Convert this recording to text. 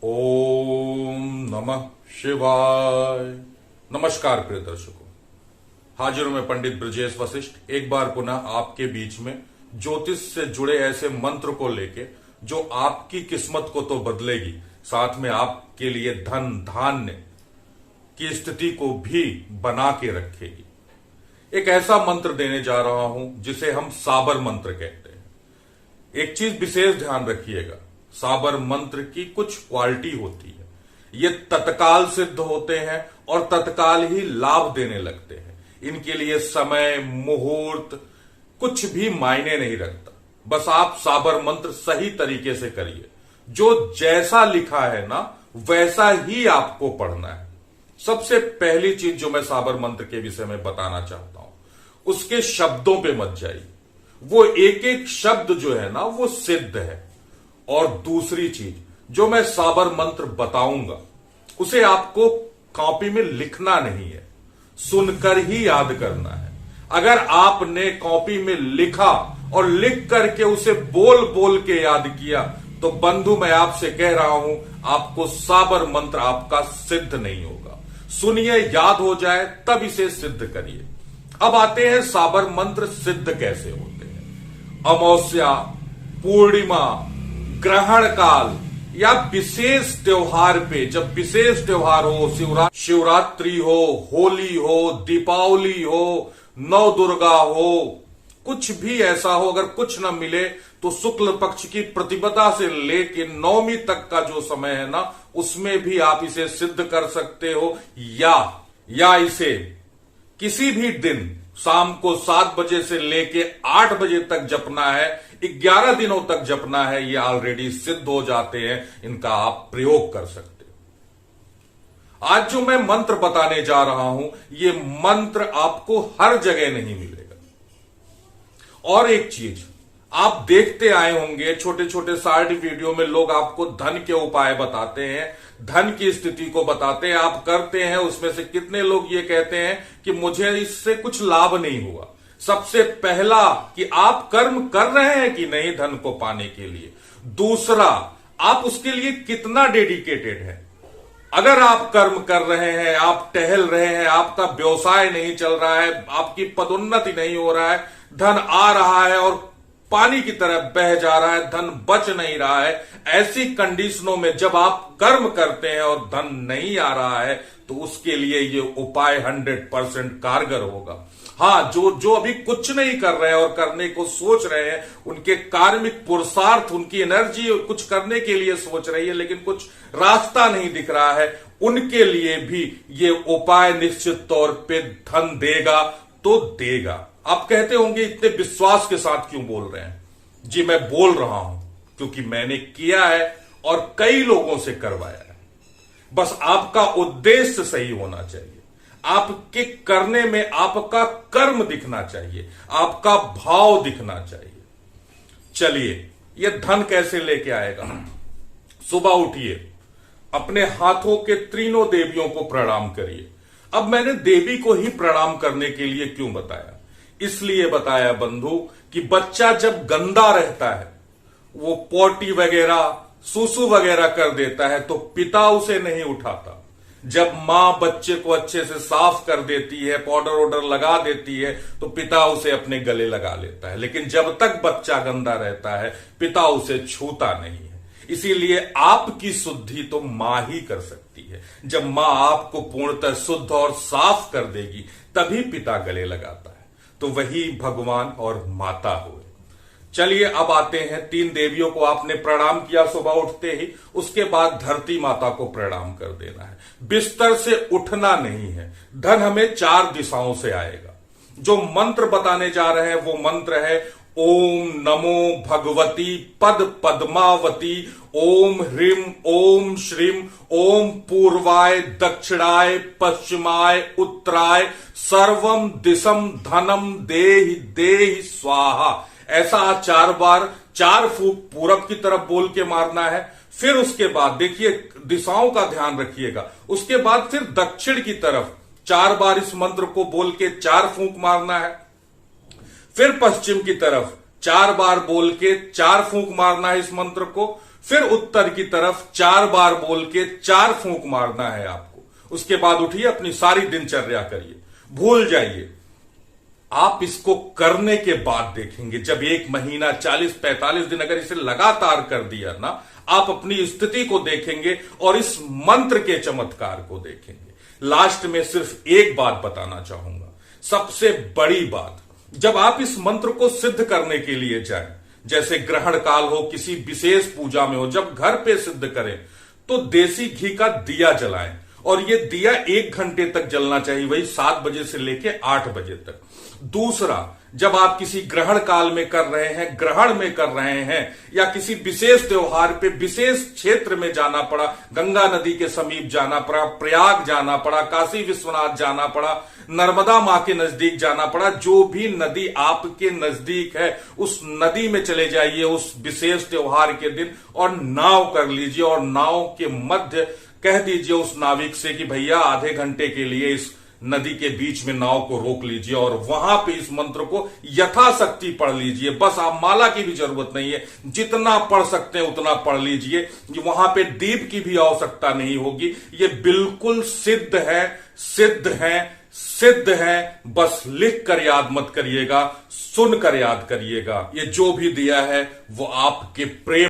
ओम नमः शिवाय। नमस्कार प्रिय दर्शकों, हाजिर हूं मैं पंडित ब्रजेश वशिष्ठ एक बार पुनः आपके बीच में ज्योतिष से जुड़े ऐसे मंत्र को लेके जो आपकी किस्मत को तो बदलेगी, साथ में आपके लिए धन धान्य की स्थिति को भी बना के रखेगी। एक ऐसा मंत्र देने जा रहा हूं जिसे हम साबर मंत्र कहते हैं। एक चीज विशेष ध्यान रखिएगा, साबर मंत्र की कुछ क्वालिटी होती है, ये तत्काल सिद्ध होते हैं और तत्काल ही लाभ देने लगते हैं। इनके लिए समय मुहूर्त कुछ भी मायने नहीं रखता, बस आप साबर मंत्र सही तरीके से करिए। जो जैसा लिखा है ना वैसा ही आपको पढ़ना है। सबसे पहली चीज जो मैं साबर मंत्र के विषय में बताना चाहता हूं, उसके शब्दों पे मत जाइए, वो एक एक शब्द जो है ना वो सिद्ध है। और दूसरी चीज जो मैं साबर मंत्र बताऊंगा उसे आपको कॉपी में लिखना नहीं है, सुनकर ही याद करना है। अगर आपने कॉपी में लिखा और लिख करके उसे बोल बोल के याद किया तो बंधु मैं आपसे कह रहा हूं आपको साबर मंत्र आपका सिद्ध नहीं होगा। सुनिए, याद हो जाए तब इसे सिद्ध करिए। अब आते हैं साबर मंत्र सिद्ध कैसे होते हैं। अमावस्या, पूर्णिमा, ग्रहण काल या विशेष त्योहार पे, जब विशेष त्योहार हो, शिवरात्रि हो, होली हो, दीपावली हो, नव दुर्गा हो, कुछ भी ऐसा हो, अगर कुछ न मिले तो शुक्ल पक्ष की प्रतिपदा से लेकर नवमी तक का जो समय है ना उसमें भी आप इसे सिद्ध कर सकते हो। या इसे किसी भी दिन शाम को 7 बजे से लेके 8 बजे तक जपना है, 11 दिनों तक जपना है, ये ऑलरेडी सिद्ध हो जाते हैं। इनका आप प्रयोग कर सकते हो। आज जो मैं मंत्र बताने जा रहा हूं ये मंत्र आपको हर जगह नहीं मिलेगा। और एक चीज आप देखते आए होंगे, छोटे छोटे शॉर्ट वीडियो में लोग आपको धन के उपाय बताते हैं, धन की स्थिति को बताते हैं, आप करते हैं। उसमें से कितने लोग ये कहते हैं कि मुझे इससे कुछ लाभ नहीं हुआ। सबसे पहला कि आप कर्म कर रहे हैं कि नहीं धन को पाने के लिए। दूसरा, आप उसके लिए कितना डेडिकेटेड है। अगर आप कर्म कर रहे हैं, आप टहल रहे हैं, आपका व्यवसाय नहीं चल रहा है, आपकी पदोन्नति नहीं हो रहा है, धन आ रहा है और पानी की तरह बह जा रहा है, धन बच नहीं रहा है, ऐसी कंडीशनों में जब आप कर्म करते हैं और धन नहीं आ रहा है तो उसके लिए ये उपाय 100% कारगर होगा। हाँ, जो अभी कुछ नहीं कर रहे हैं और करने को सोच रहे हैं, उनके कार्मिक पुरुषार्थ, उनकी एनर्जी कुछ करने के लिए सोच रही है लेकिन कुछ रास्ता नहीं दिख रहा है, उनके लिए भी ये उपाय निश्चित तौर पे धन देगा तो देगा। आप कहते होंगे इतने विश्वास के साथ क्यों बोल रहे हैं। जी मैं बोल रहा हूं क्योंकि मैंने किया है और कई लोगों से करवाया है। बस आपका उद्देश्य सही होना चाहिए, आपके करने में आपका कर्म दिखना चाहिए, आपका भाव दिखना चाहिए। चलिए, यह धन कैसे लेके आएगा। सुबह उठिए, अपने हाथों के तीनों देवियों को प्रणाम करिए। अब मैंने देवी को ही प्रणाम करने के लिए क्यों बताया, इसलिए बताया बंधु कि बच्चा जब गंदा रहता है, वो पोटी वगैरह सुसु वगैरह कर देता है तो पिता उसे नहीं उठाता। जब मां बच्चे को अच्छे से साफ कर देती है, पाउडर वाउडर लगा देती है तो पिता उसे अपने गले लगा लेता है। लेकिन जब तक बच्चा गंदा रहता है पिता उसे छूता नहीं है। इसीलिए आपकी शुद्धि तो मां ही कर सकती है। जब मां आपको पूर्णतः शुद्ध और साफ कर देगी तभी पिता गले लगाता है। तो वही भगवान और माता हुए। चलिए अब आते हैं, 3 देवियों को आपने प्रणाम किया सुबह उठते ही, उसके बाद धरती माता को प्रणाम कर देना है। बिस्तर से उठना नहीं है। धन हमें 4 दिशाओं से आएगा। जो मंत्र बताने जा रहे हैं वो मंत्र है ओम नमो भगवती पद पद्मावती ओम ह्रीम ओम श्रीम ओम पूर्वाय दक्षिणाय पश्चिमाय उत्तराय सर्वम दिशम धनम देहि देहि स्वाहा। ऐसा 4 बार 4 फूंक पूरब की तरफ बोल के मारना है। फिर उसके बाद देखिए, दिशाओं का ध्यान रखिएगा। उसके बाद फिर दक्षिण की तरफ 4 बार इस मंत्र को बोल के 4 फूंक मारना है। फिर पश्चिम की तरफ 4 बार बोल के 4 फूंक मारना है इस मंत्र को। फिर उत्तर की तरफ 4 बार बोल के 4 फूंक मारना है आपको। उसके बाद उठिए, अपनी सारी दिनचर्या करिए, भूल जाइए। आप इसको करने के बाद देखेंगे, जब 1 महीना 40-45 दिन अगर इसे लगातार कर दिया ना, आप अपनी स्थिति को देखेंगे और इस मंत्र के चमत्कार को देखेंगे। लास्ट में सिर्फ एक बात बताना चाहूंगा, सबसे बड़ी बात, जब आप इस मंत्र को सिद्ध करने के लिए जाएं, जैसे ग्रहण काल हो, किसी विशेष पूजा में हो, जब घर पे सिद्ध करें तो देसी घी का दिया जलाएं और ये दिया 1 घंटे तक जलना चाहिए, वही 7 बजे से लेके 8 बजे तक। दूसरा, जब आप किसी ग्रहण काल में कर रहे हैं, ग्रहण में कर रहे हैं, या किसी विशेष त्योहार पे विशेष क्षेत्र में जाना पड़ा, गंगा नदी के समीप जाना पड़ा, प्रयाग जाना पड़ा, काशी विश्वनाथ जाना पड़ा, नर्मदा मां के नजदीक जाना पड़ा, जो भी नदी आपके नजदीक है उस नदी में चले जाइए उस विशेष त्योहार के दिन और नाव कर लीजिए और नाव के मध्य कह दीजिए उस नाविक से कि भैया आधे घंटे के लिए इस नदी के बीच में नाव को रोक लीजिए और वहां पे इस मंत्र को यथाशक्ति पढ़ लीजिए। बस आप माला की भी जरूरत नहीं है, जितना पढ़ सकते हैं उतना पढ़ लीजिए। वहां पे दीप की भी आवश्यकता नहीं होगी। ये बिल्कुल सिद्ध है, सिद्ध है, सिद्ध है। बस लिख कर याद मत करिएगा, सुनकर याद करिएगा। ये जो भी दिया है वो आपके प्रेम